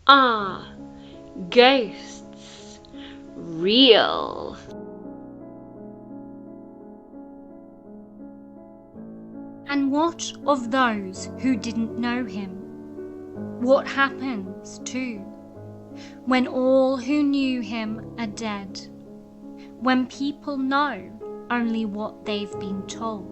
Are ghosts real? And what of those who didn't know him? What happens, too, when all who knew him are dead? When people know only what they've been told?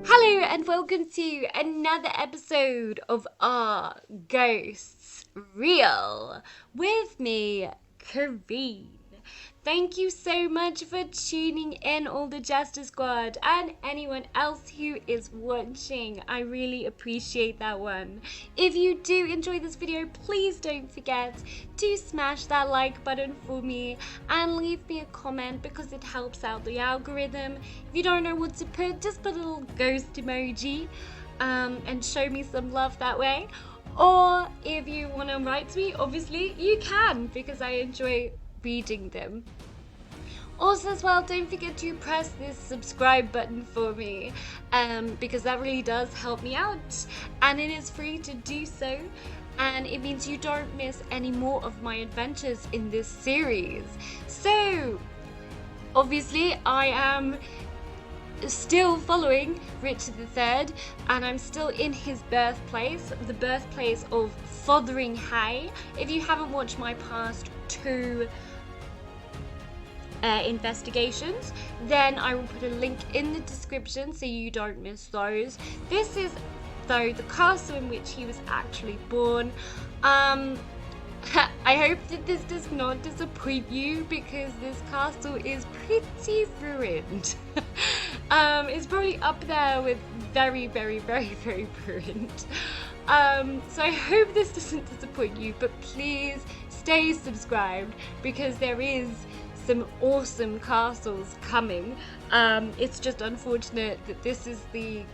Hello and welcome to another episode of Are Ghosts Real? With me, Corinne. Thank you so much for tuning in, all the Jester Squad, and anyone else who is watching. I really appreciate that one. If you do enjoy this video, please don't forget to smash that like button for me and leave me a comment because it helps out the algorithm. If you don't know what to put, just put a little ghost emoji and show me some love that way. Or if you want to write to me, obviously you can, because I enjoy reading them. Also as well, don't forget to press this subscribe button for me, because that really does help me out, and it is free to do so, and it means you don't miss any more of my adventures in this series. So obviously I am still following Richard III, and I'm still in his birthplace, the birthplace of Fotheringhay. If you haven't watched my past two investigations, then I will put a link in the description so you don't miss those. This is, though, the castle in which he was actually born. I hope that this does not disappoint you, because this castle is pretty ruined. It's probably up there with very, very, very, very ruined. So I hope this doesn't disappoint you, but please stay subscribed, because there is some awesome castles coming. It's just unfortunate that this is the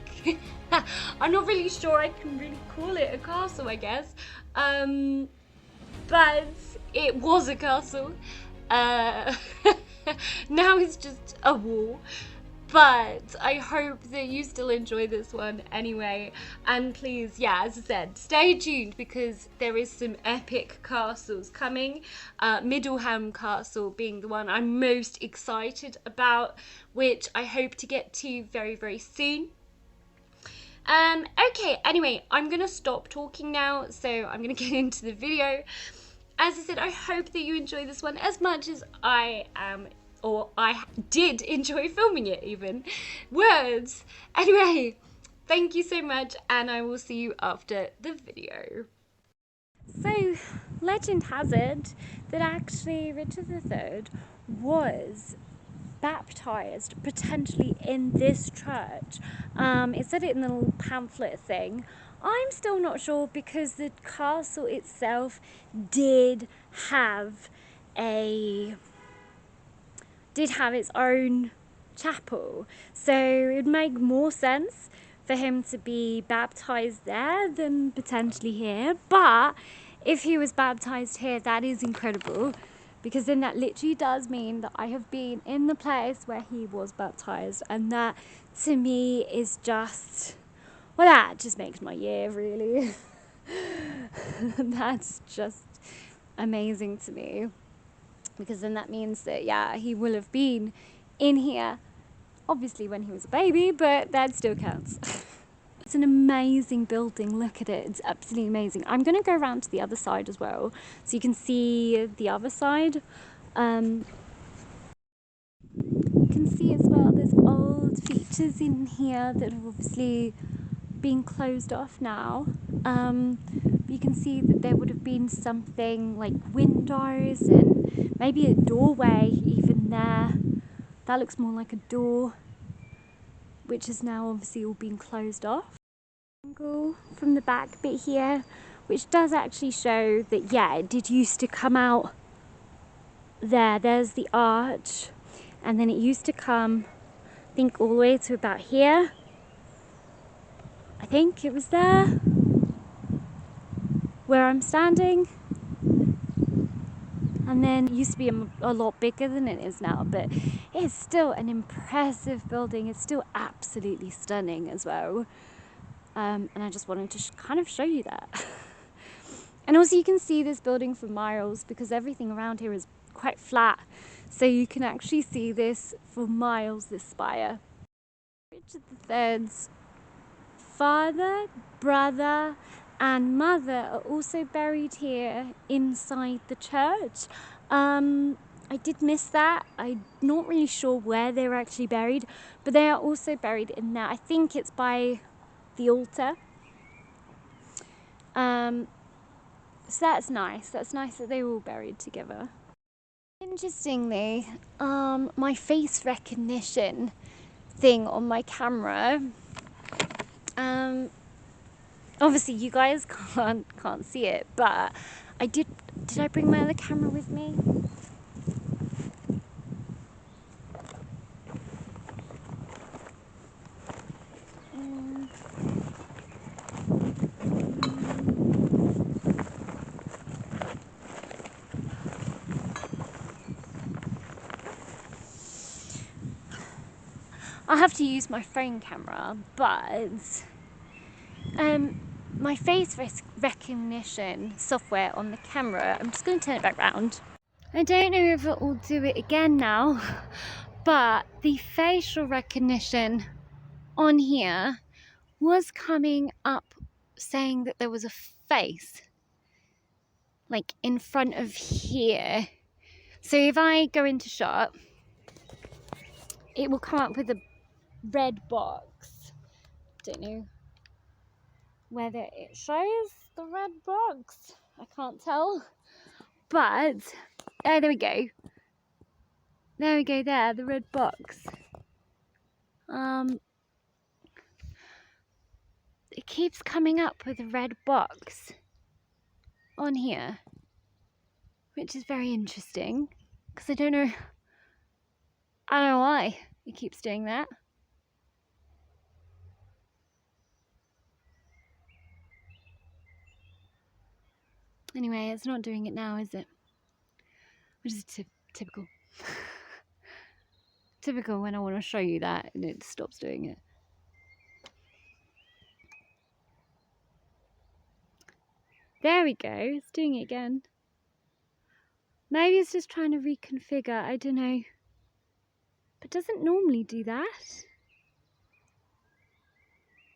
I'm not really sure I can really call it a castle, I guess, but it was a castle. Now it's just a wall. But I hope that you still enjoy this one anyway. And please, yeah, as I said, stay tuned, because there is some epic castles coming. Middleham Castle being the one I'm most excited about, which I hope to get to very, very soon. Okay, anyway, I'm going to stop talking now, so I'm going to get into the video. As I said, I hope that you enjoy this one as much as I am, or I did enjoy filming it even. Words. Anyway, thank you so much, and I will see you after the video. So, legend has it that actually Richard III was baptized potentially in this church. It said it in the little pamphlet thing. I'm still not sure, because the castle itself did have its own chapel, so it would make more sense for him to be baptized there than potentially here. But if he was baptized here, that is incredible, because then that literally does mean that I have been in the place where he was baptized, and that to me is just, well, that just makes my year, really. That's just amazing to me, because then that means that, yeah, he will have been in here, obviously when he was a baby, but that still counts. It's an amazing building, look at it, it's absolutely amazing. I'm going to go around to the other side as well, so you can see the other side. You can see as well there's old features in here that have obviously been closed off now. You can see that there would have been something like windows and maybe a doorway even there. That looks more like a door, which has now obviously all been closed off. Angle from the back bit here, which does actually show that, yeah, it did used to come out there. There's the arch, and then it used to come think all the way to about here. I think it was there where I'm standing. And then it used to be a lot bigger than it is now, but it's still an impressive building. It's still absolutely stunning as well. And I just wanted to kind of show you that. And also you can see this building for miles because everything around here is quite flat. So you can actually see this for miles, this spire. Richard III's father, brother and mother are also buried here inside the church. I did miss that. I'm not really sure where they were actually buried, but they are also buried in there. I think it's by the altar. So that's nice. That's nice that they were all buried together. Interestingly, my face recognition thing on my camera, obviously you guys can't see it, but did I bring my other camera with me? I'll have to use my phone camera, but my face recognition software on the camera, I'm just going to turn it back round. I don't know if it will do it again now, but the facial recognition on here was coming up saying that there was a face like in front of here. So if I go into shot, it will come up with a red box. Don't know whether it shows the red box, I can't tell, but there we go. There we go, there, the red box. It keeps coming up with a red box on here, which is very interesting because I don't know why it keeps doing that. Anyway, it's not doing it now, is it? Which is typical. Typical when I want to show you that and it stops doing it. There we go, it's doing it again. Maybe it's just trying to reconfigure, I don't know. But it doesn't normally do that.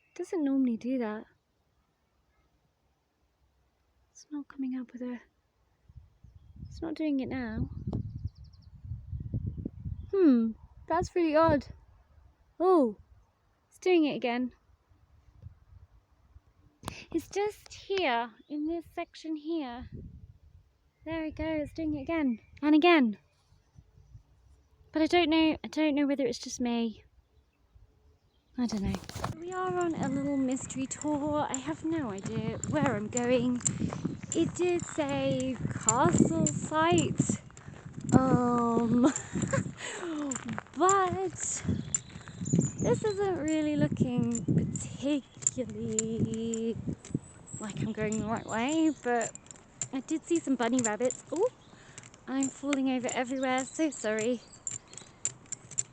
It doesn't normally do that. It's not coming up with a... It's not doing it now. That's really odd. Oh, it's doing it again. It's just here, in this section here. There we go, it's doing it again and again. But I don't know whether it's just me. I don't know. We are on a little mystery tour. I have no idea where I'm going. It did say castle site. But this isn't really looking particularly like I'm going the right way, but I did see some bunny rabbits. Oh, I'm falling over everywhere, so sorry.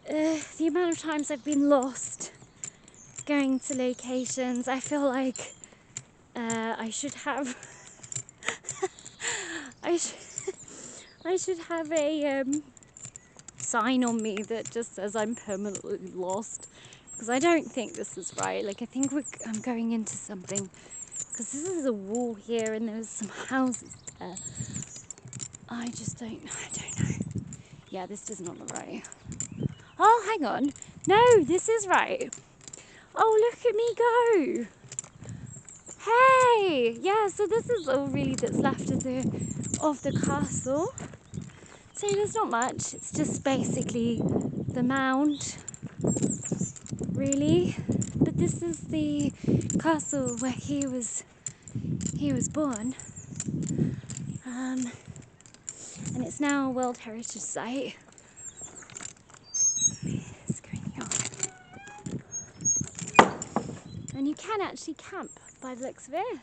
The amount of times I've been lost going to locations, I feel like I should have I should have a sign on me that just says I'm permanently lost, because I don't think this is right. Like, I think I'm going into something, because this is a wall here and there's some houses there. I don't know. Yeah, this does not look right. Oh, hang on. No, this is right. Oh, look at me go. Hey, yeah, so this is all really that's left of the castle. So there's not much. It's just basically the mound, really. But this is the castle where he was born. And it's now a World Heritage Site. It's going on. And you can actually camp by the looks of it,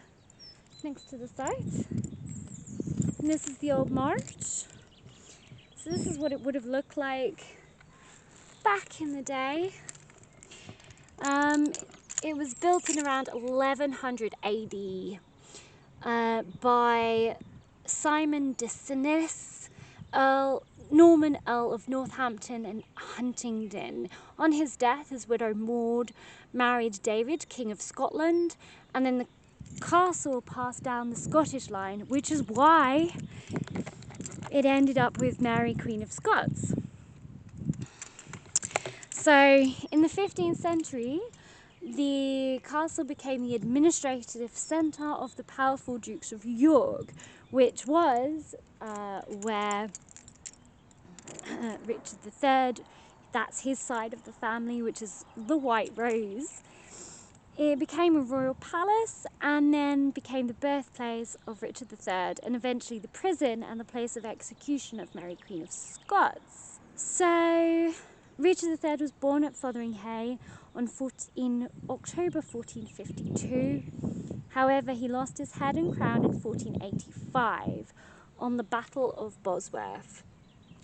next to the site. And this is the old march. So this is what it would have looked like back in the day. It was built in around 1100 AD by Simon de Senlis, Norman Earl of Northampton and Huntingdon. On his death, his widow Maud married David, King of Scotland, and then the castle passed down the Scottish line, which is why it ended up with Mary Queen of Scots. So in the 15th century, the castle became the administrative centre of the powerful Dukes of York, which was where Richard III, that's his side of the family, which is the White Rose. It became a royal palace and then became the birthplace of Richard III and eventually the prison and the place of execution of Mary Queen of Scots. So Richard III was born at Fotheringhay in October 1452. However, he lost his head and crown in 1485 on the Battle of Bosworth.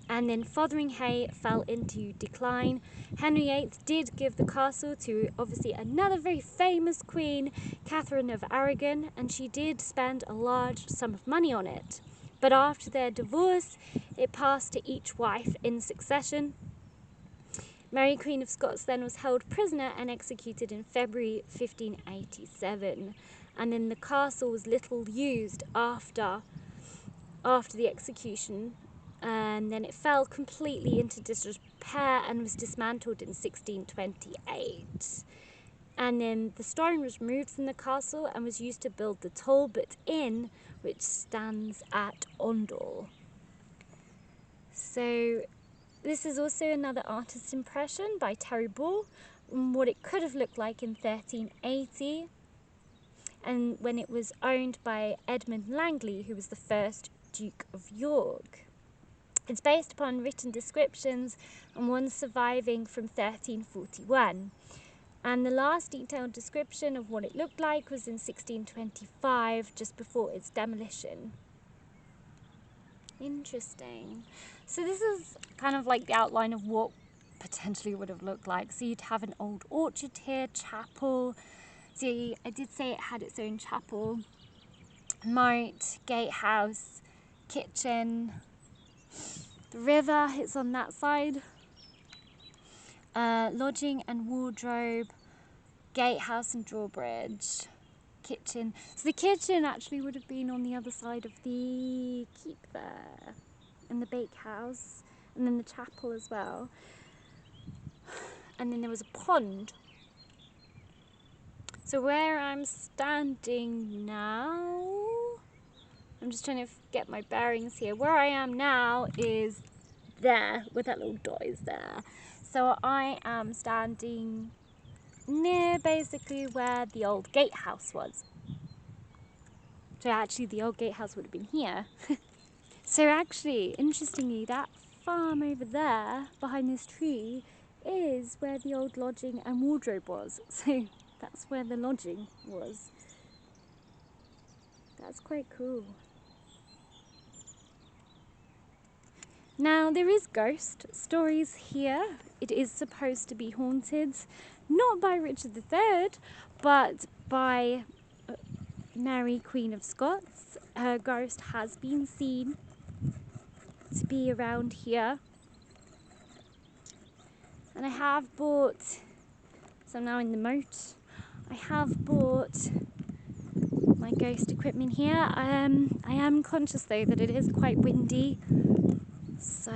And then Fotheringhay fell into decline. Henry VIII did give the castle to obviously another very famous queen, Catherine of Aragon, and she did spend a large sum of money on it. But after their divorce, it passed to each wife in succession. Mary Queen of Scots then was held prisoner and executed in February 1587. And then the castle was little used after the execution. And then it fell completely into disrepair and was dismantled in 1628. And then the stone was removed from the castle and was used to build the Talbot Inn, which stands at Ondle. So this is also another artist's impression by Terry Ball on what it could have looked like in 1380, and when it was owned by Edmund Langley, who was the first Duke of York. It's based upon written descriptions and one surviving from 1341. And the last detailed description of what it looked like was in 1625, just before its demolition. Interesting. So this is kind of like the outline of what potentially would have looked like. So you'd have an old orchard here, chapel. See, I did say it had its own chapel, moat, gatehouse, kitchen. The river, it's on that side. Lodging and wardrobe, gatehouse and drawbridge, kitchen. So the kitchen actually would have been on the other side of the keep there, and the bakehouse, and then the chapel as well. And then there was a pond. So where I'm standing now, I'm just trying to get my bearings here. Where I am now is there, where that little dot is there. So I am standing near basically where the old gatehouse was. So actually the old gatehouse would have been here. So actually, interestingly, that farm over there behind this tree is where the old lodging and wardrobe was. So that's where the lodging was. That's quite cool. Now there is ghost stories here. It is supposed to be haunted, not by Richard III, but by Mary Queen of Scots. Her ghost has been seen to be around here. And I have bought, so I'm now in the moat, I have bought my ghost equipment here. I am conscious though that it is quite windy. So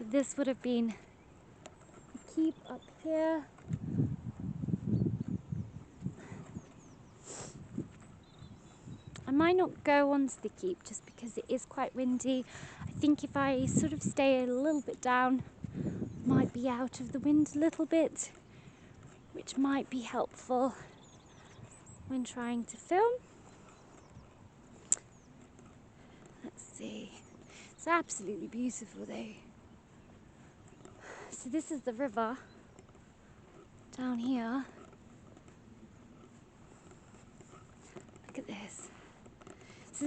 this would have been the keep up here. I might not go onto the keep just because it is quite windy. I think if I sort of stay a little bit down, might be out of the wind a little bit, which might be helpful when trying to film. Let's see. It's absolutely beautiful though. So this is the river down here. Look at this. So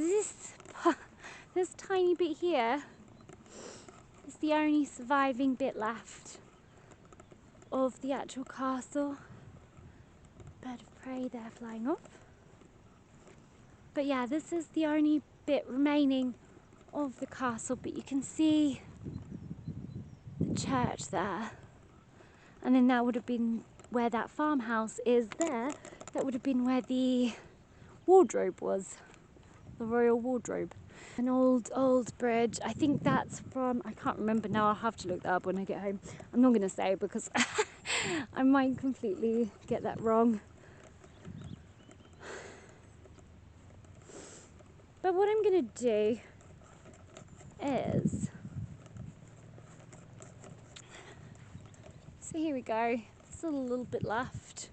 this tiny bit here is the only surviving bit left of the actual castle. Bird of prey there flying off. But yeah, this is the only bit remaining of the castle, but you can see the church there. And then that would have been where that farmhouse is there. That would have been where the wardrobe was, the royal wardrobe. An old bridge. I think that's from, I can't remember now, I'll have to look that up when I get home. I'm not going to say because I might completely get that wrong. But what I'm going to do is, so here we go, still a little bit left.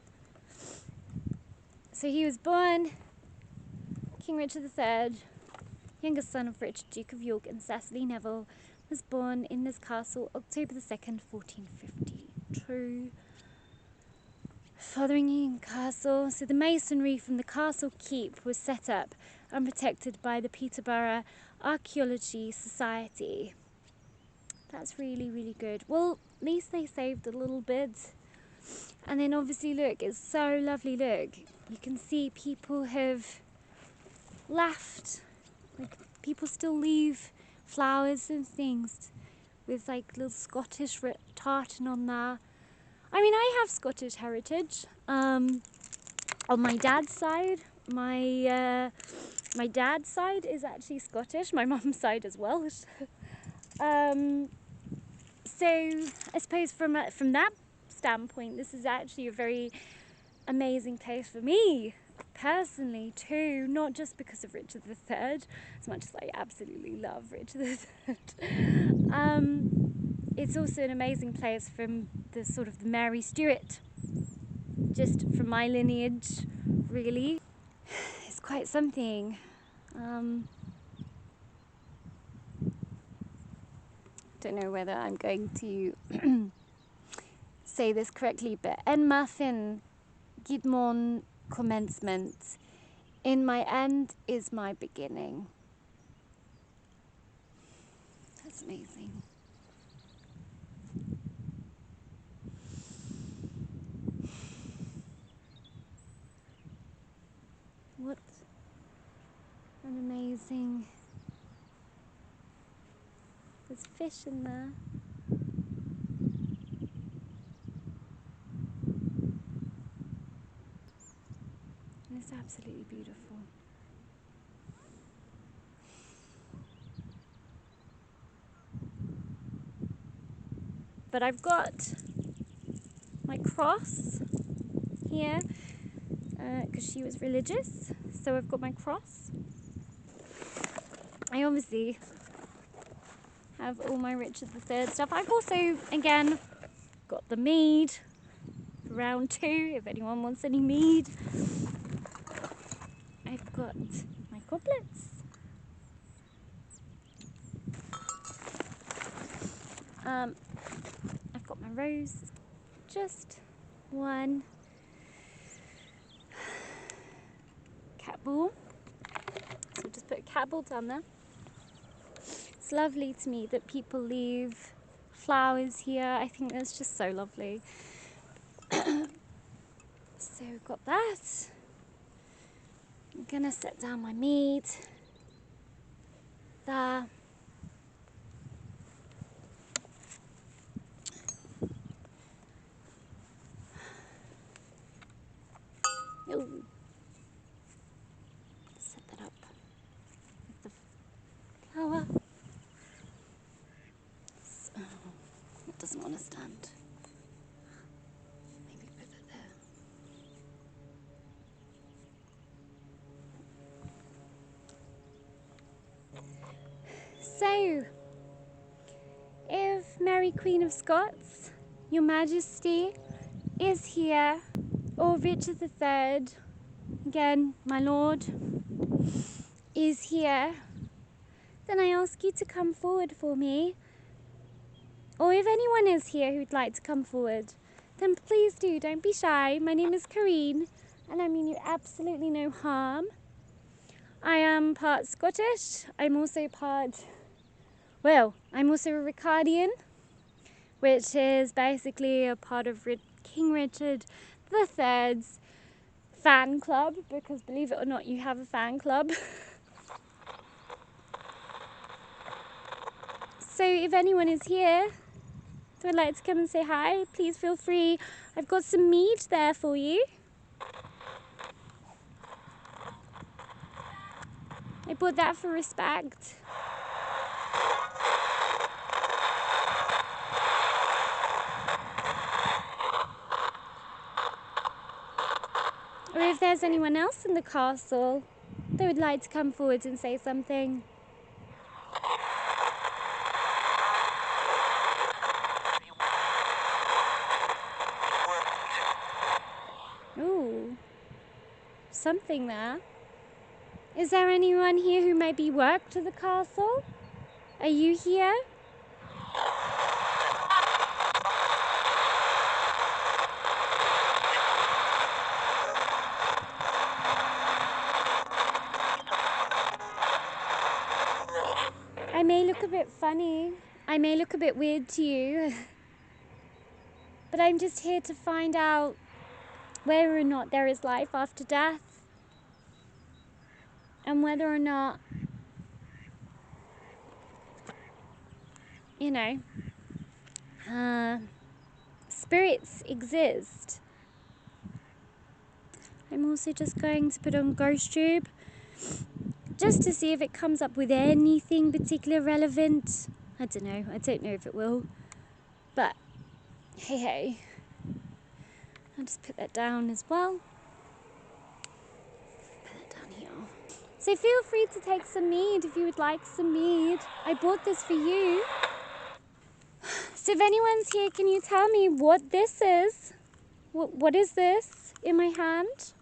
So he was born King Richard III, youngest son of Richard, Duke of York, and Cecily Neville, was born in this castle October the 2nd, 1452. Fotheringhay Castle. So the masonry from the castle keep was set up and protected by the Peterborough Archaeology Society. That's really, really good. Well, at least they saved a little bit. And then obviously look, it's so lovely, look. You can see people have left, like people still leave flowers and things with like little Scottish tartan on there. I mean, I have Scottish heritage. On my dad's side, my dad's side is actually Scottish. My mum's side as well. So I suppose from that standpoint, this is actually a very amazing place for me personally too. Not just because of Richard III, as much as I absolutely love Richard III. It's also an amazing place from the sort of the Mary Stuart, just from my lineage, really. It's quite something. Don't know whether I'm going to say this correctly, but en muffin gidmon commencement. In my end is my beginning. That's amazing. What an amazing... There's fish in there. And it's absolutely beautiful. But I've got my cross here because she was religious, so I've got my cross. I obviously have all my Richard III stuff. I've also, again, got the mead for round 2 if anyone wants any mead. I've got my goblets. I've got my rose. Just one cat ball. So just put a cat ball down there. It's lovely to me that people leave flowers here. I think that's just so lovely. So we've got that. I'm gonna set down my mead there. Ooh. Set that up with the flower. So, it doesn't want to stand. Maybe put it there. So, if Mary Queen of Scots, Your Majesty, is here, or Richard III, again, my lord, is here, then I ask you to come forward for me or if anyone is here who'd like to come forward, then please do, don't be shy. My name is Corinne, and I mean you absolutely no harm. I am part Scottish. I'm also I'm also a Ricardian, which is basically a part of King Richard III's fan club, because believe it or not, you have a fan club. So if anyone is here who would like to come and say hi, please feel free. I've got some mead there for you. I bought that for respect. Or if there's anyone else in the castle that would like to come forward and say something. Ooh, something there. Is there anyone here who maybe worked at the castle? Are you here? I may look a bit funny. I may look a bit weird to you. But I'm just here to find out whether or not there is life after death. And whether or not, you know, spirits exist. I'm also just going to put on GhostTube just to see if it comes up with anything particularly relevant. I don't know if it will, but hey, I'll just put that down as well. Put that down here. So feel free to take some mead if you would like some mead. I bought this for you. So if anyone's here, can you tell me what this is? What is this in my hand?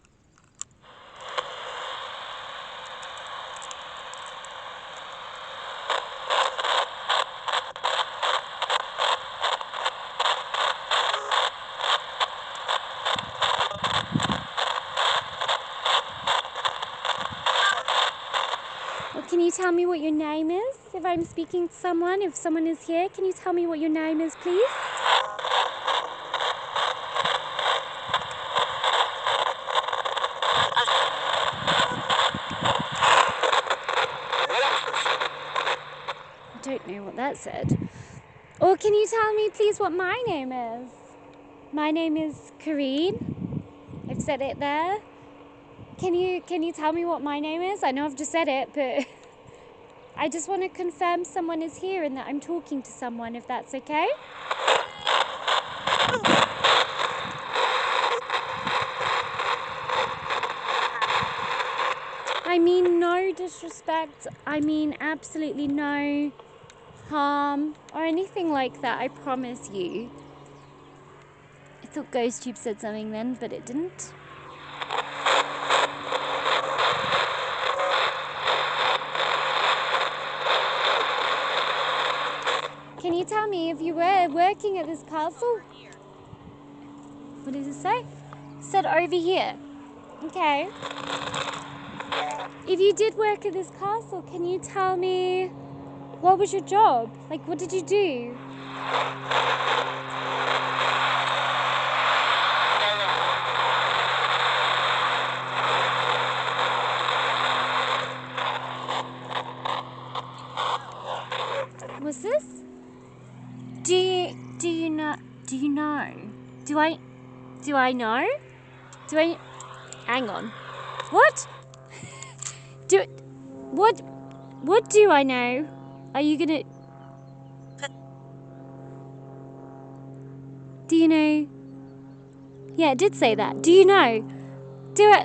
Or can you tell me what your name is? If I'm speaking to someone, if someone is here, can you tell me what your name is, please? I don't know what that said. Or can you tell me, please, what my name is? My name is Corinne. I've said it there. Can you tell me what my name is? I know I've just said it, but I just want to confirm someone is here and that I'm talking to someone, if that's okay. I mean no disrespect. I mean absolutely no harm or anything like that, I promise you. I thought GhostTube said something then, but it didn't. Can you tell me if you were working at this castle? What did it say? It said over here. Okay. If you did work at this castle, can you tell me what was your job? Like, what did you do? What's this? Do you know? Do you know? Do I know? Hang on. What? What do I know? Are you gonna? Do you know? Yeah, it did say that. Do you know?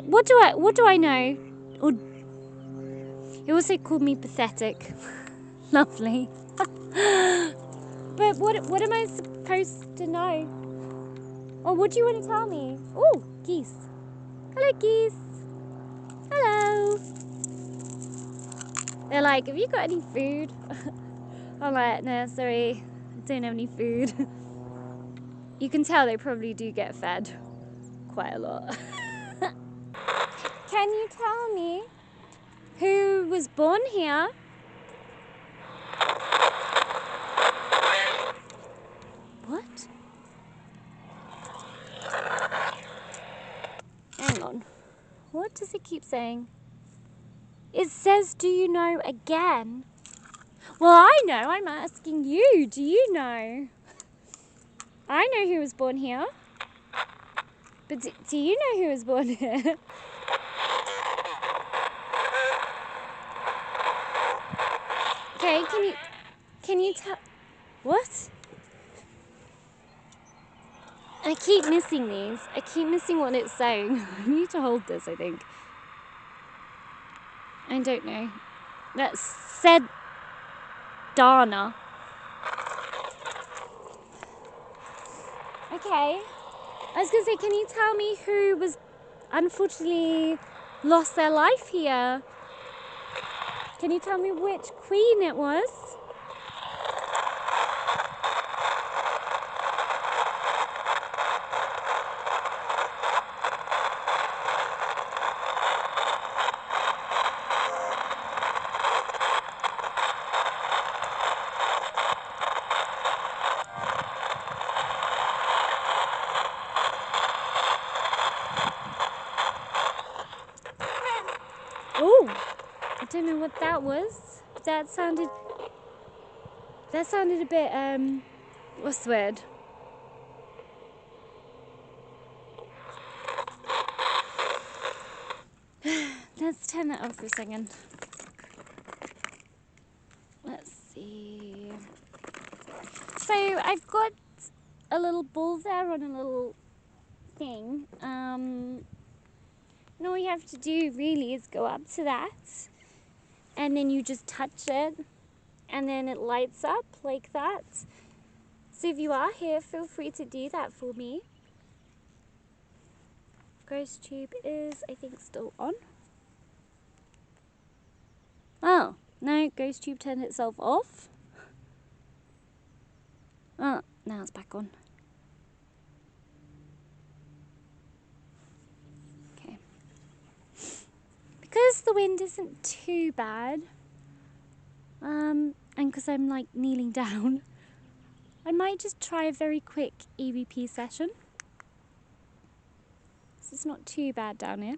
What do I know? Or it also called me pathetic. Lovely. But what am I supposed to know? Or what do you want to tell me? Oh, geese. Hello, geese. Hello. They're like, have you got any food? I'm like, no, sorry. don't have any food. You can tell they probably do get fed quite a lot. Can you tell me who was born here? What? Hang on. What does it keep saying? It says, do you know again? Well, I know. I'm asking you. Do you know? I know who was born here. But do you know who was born here? Okay, can you tell? What? I keep missing these. I keep missing what it's saying. I need to hold this, I think. I don't know. That said Dana. Okay. I was going to say, can you tell me who was unfortunately lost their life here? Can you tell me which queen it was? Oh, I don't know what that was. That sounded a bit, what's the word? Let's turn that off for a second. Let's see. So I've got a little ball there on a little thing. And all you have to do really is go up to that, and then you just touch it, and then it lights up like that. So if you are here, feel free to do that for me. Ghost tube is, I think, still on. Oh, no, ghost tube turned itself off. Oh, now it's back on. Okay. Because the wind isn't too bad, and because I'm like kneeling down, I might just try a very quick EVP session. It's not too bad down here.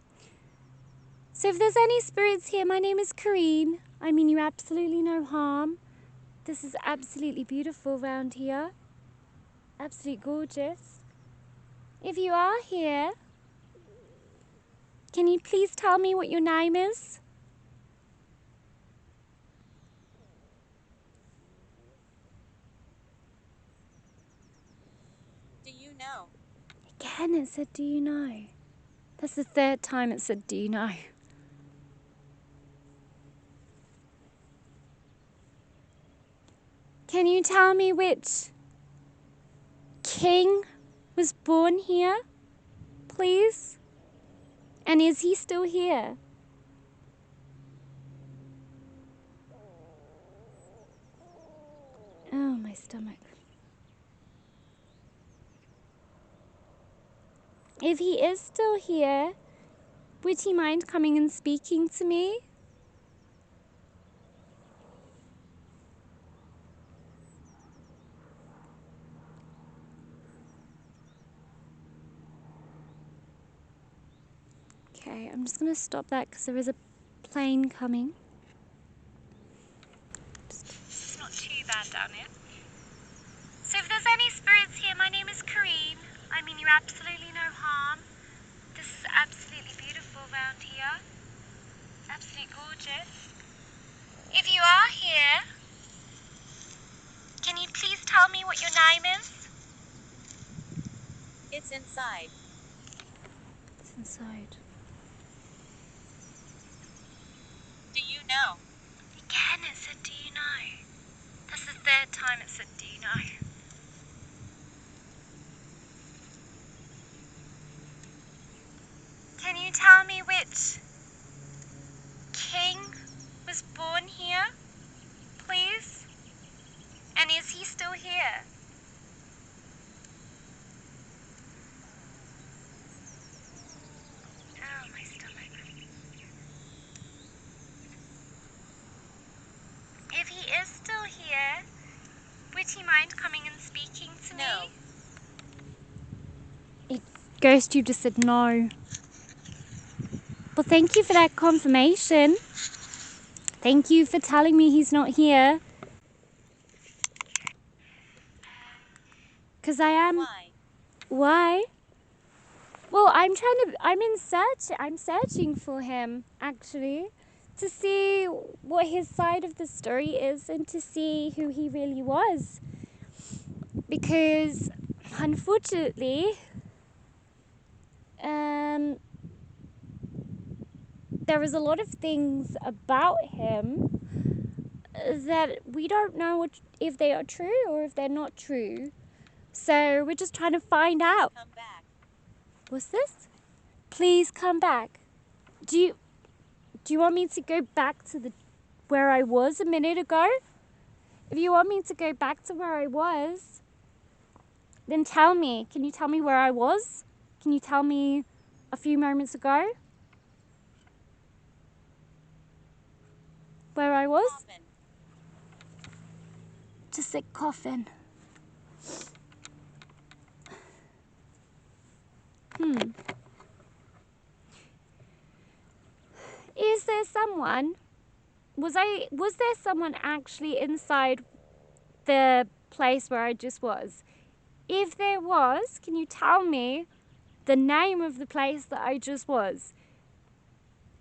So if there's any spirits here, my name is Corinne. I mean you absolutely no harm. This is absolutely beautiful around here. Absolutely gorgeous. If you are here, can you please tell me what your name is? Do you know? Again, it said, do you know? That's the third time it said, do you know? Can you tell me which king was born here, please? And is he still here? Oh, my stomach. If he is still here, would he mind coming and speaking to me? Okay, I'm just going to stop that because there is a plane coming. It's not too bad down here. So if there's any spirits here, my name is Corinne. I mean you absolutely no harm. This is absolutely beautiful around here. Absolutely gorgeous. If you are here, can you please tell me what your name is? It's inside. It's inside. Do you know? Again, it said, do you know? That's the third time it said, do you know? Can you tell me which king was born here, please? And And is he still here? Oh, my stomach. If he is still here, would he mind coming and speaking to No. me? Ghost, you just said no. Well, thank you for that confirmation. Thank you for telling me he's not here. Because I am... Why? Why? Well, I'm searching for him, actually, to see what his side of the story is and to see who he really was. Because, unfortunately, there is a lot of things about him that we don't know if they are true or if they're not true. So we're just trying to find out. Come back. What's this? Please come back. Do you want me to go back to where I was a minute ago? If you want me to go back to where I was, then tell me. Can you tell me where I was? Can you tell me a few moments ago where I was? Coffin. Just a coffin. Is there someone? Was there someone actually inside the place where I just was? If there was, can you tell me the name of the place that I just was?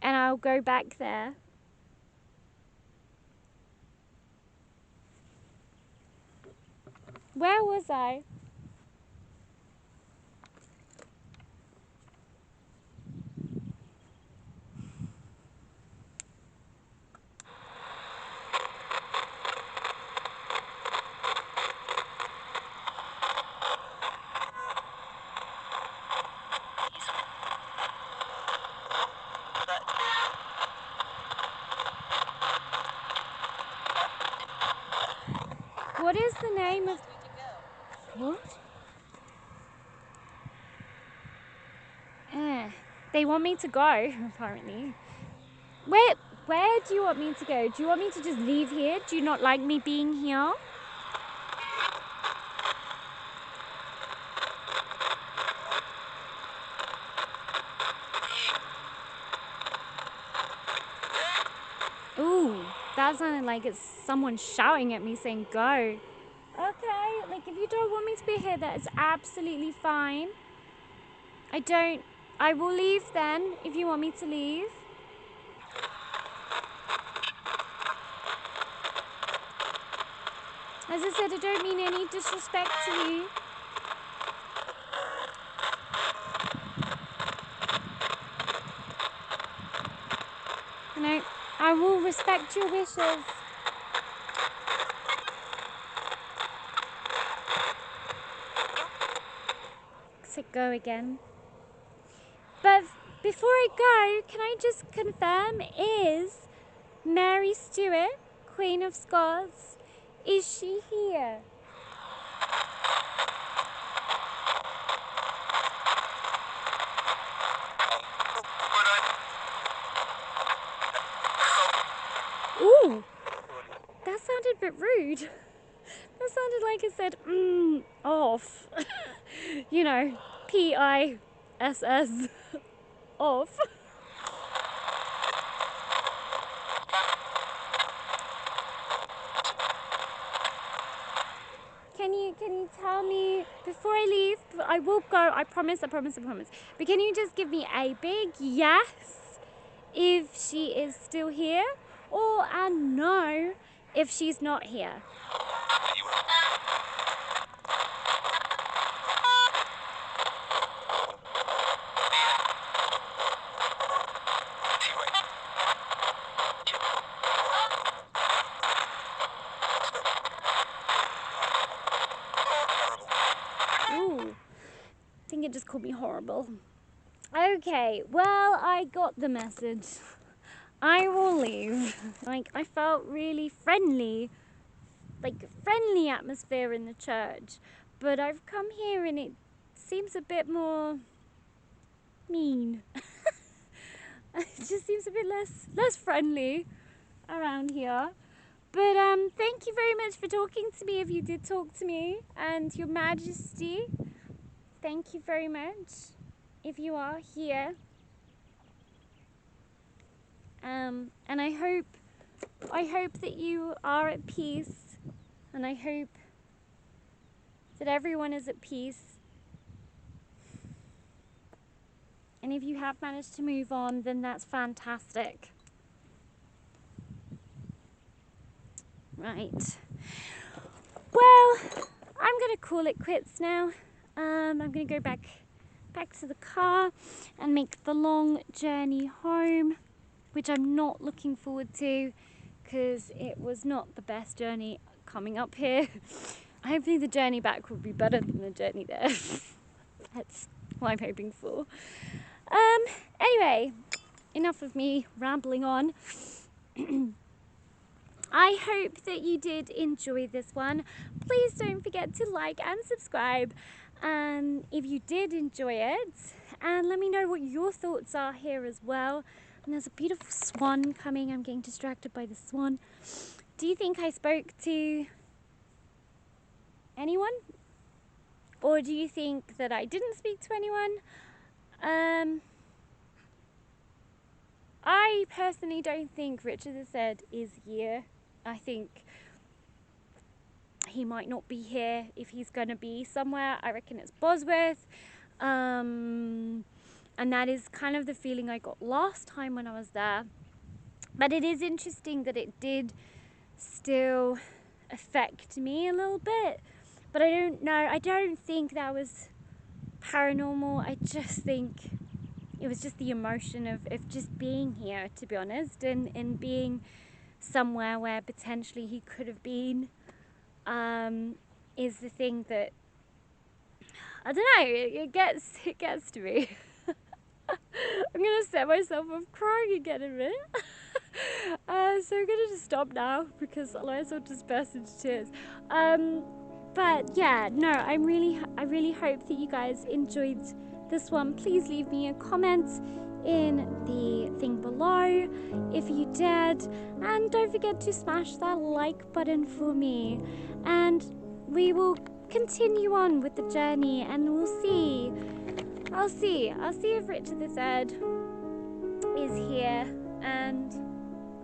And I'll go back there. Where was I? What is the name of... Want me to go? What? They want me to go, apparently. Where do you want me to go? Do you want me to just leave here? Do you not like me being here? Ooh, that sounded like it's someone shouting at me saying go. Okay, like if you don't want me to be here, that is absolutely fine. I will leave then if you want me to leave. As I said, I don't mean any disrespect to you. You know, I will respect your wishes. So go again. But before I go, can I just confirm, is Mary Stuart, Queen of Scots, is she here? Ooh, that sounded a bit rude. That sounded like it said, off. You know, PISS, off. Can you tell me, before I leave, I will go, I promise. But can you just give me a big yes if she is still here, or a no if she's not here? Ooh, I think it just called me horrible. Okay, well, I got the message. I will leave. Like, I felt really friendly like friendly atmosphere in the church, but I've come here and it seems a bit more mean. It just seems a bit less friendly around here. But thank you very much for talking to me if you did talk to me, and Your Majesty, thank you very much if you are here. And I hope that you are at peace, and I hope that everyone is at peace. And if you have managed to move on, then that's fantastic. Right. Well, I'm gonna call it quits now. I'm gonna go back to the car and make the long journey home, which I'm not looking forward to because it was not the best journey coming up here. Hopefully the journey back will be better than the journey there. That's what I'm hoping for. Anyway, enough of me rambling on. I hope that you did enjoy this one. Please don't forget to like and subscribe, and if you did enjoy it, and let me know what your thoughts are here as well. And there's a beautiful swan coming. I'm getting distracted by the swan. Do you think I spoke to anyone? Or do you think that I didn't speak to anyone? I personally don't think Richard III is here. I think he might not be here. If he's going to be somewhere, I reckon it's Bosworth. And that is kind of the feeling I got last time when I was there. But it is interesting that it did still affect me a little bit. But I don't know. I don't think that was paranormal. I just think it was just the emotion of just being here, to be honest, and being somewhere where potentially he could have been, is the thing that, I don't know, it gets to me. I'm gonna set myself up crying again in a minute. So I'm gonna just stop now because otherwise I'll just burst into tears. But yeah, no, I really hope that you guys enjoyed this one. Please leave me a comment in the thing below if you did, and don't forget to smash that like button for me, and we will continue on with the journey, and we'll see. I'll see if Richard III is here, and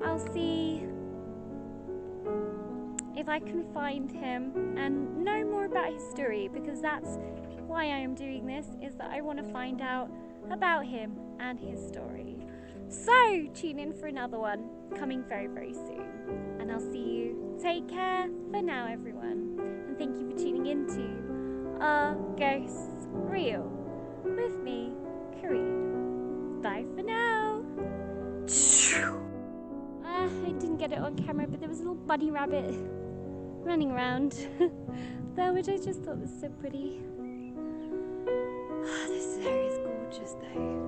I'll see if I can find him and know more about his story, because that's why I am doing this, is that I want to find out about him and his story. So tune in for another one coming very, very soon, and I'll see you. Take care for now, everyone, and thank you for tuning in to Are Ghosts Real with me, Corinne. Bye for now. I didn't get it on camera, but there was a little bunny rabbit running around there, which I just thought was so pretty. This area is gorgeous though.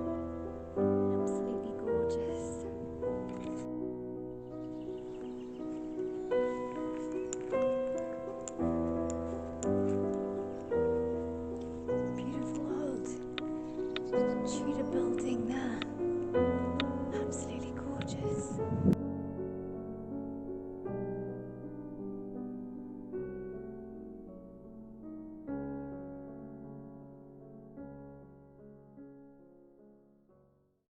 Absolutely gorgeous. Beautiful old Tudor building there.